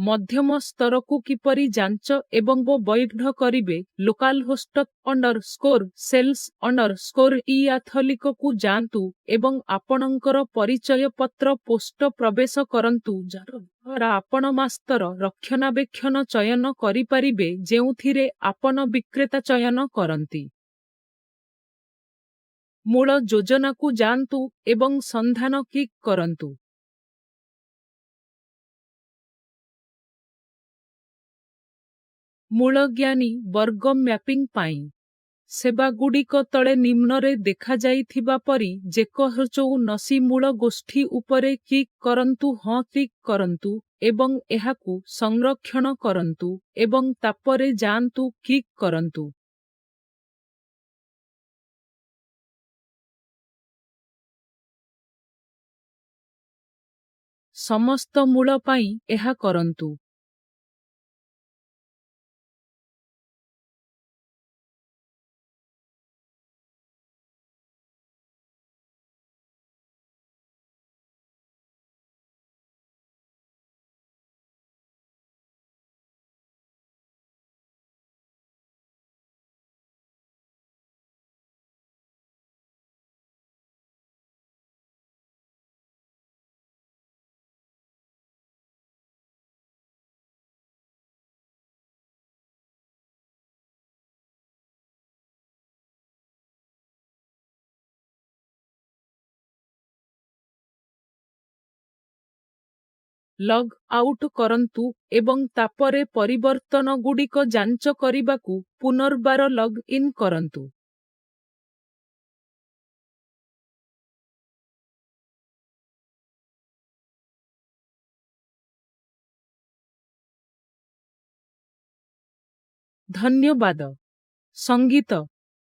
ମଧ୍ୟମ ସ୍ତରକୁ କିପରି ଯାଞ୍ଚ ଏବଂ ବୈଧ କରିବେ? ଲୋକାଲ ହୋଷ୍ଟ _ସେଲ୍ସ_ଇ-ଆଥଲିକକୁ ଯାଆନ୍ତୁ ଏବଂ ଆପଣଙ୍କର ପରିଚୟ ପତ୍ର ପୋଷ୍ଟ ପ୍ରବେଶ କରନ୍ତୁ ଯାହାଦ୍ୱାରା ଆପଣ ମାସ୍ତର ରକ୍ଷଣାବେକ୍ଷଣ ଚୟନ କରିପାରିବେ ଯେଉଁଥିରେ ଆପଣ ବିକ୍ରେତା ଚୟନ କରନ୍ତି। ମୂଳ ଯୋଜନାକୁ ଯାଆନ୍ତୁ ଏବଂ ସନ୍ଧାନ କ୍ଲିକ୍ କରନ୍ତୁ। ମୂଳଜ୍ଞାନୀ ବର୍ଗ ମ୍ୟାପିଂ ପାଇଁ ସେବାଗୁଡ଼ିକ ତଳେ ନିମ୍ନରେ ଦେଖାଯାଇଥିବା ପରି ଯେକୌଣସି ମୂଳ ଗୋଷ୍ଠୀ ଉପରେ କ୍ଲିକ୍ କରନ୍ତୁ ହଁ କ୍ଲିକ୍ କରନ୍ତୁ ଏବଂ ଏହାକୁ ସଂରକ୍ଷଣ କରନ୍ତୁ ଏବଂ ତାପରେ ଯାଆନ୍ତୁ କ୍ଲିକ୍ କରନ୍ତୁ। ସମସ୍ତ ମୂଳ ପାଇଁ ଏହା କରନ୍ତୁ। ଲଗ୍ ଆଉଟ୍ କରନ୍ତୁ ଏବଂ ତାପରେ ପରିବର୍ତ୍ତନଗୁଡ଼ିକ ଯାଞ୍ଚ କରିବାକୁ ପୁନର୍ବାର ଲଗ୍ ଇନ୍ କରନ୍ତୁ। ଧନ୍ୟବାଦ। ସଙ୍ଗୀତ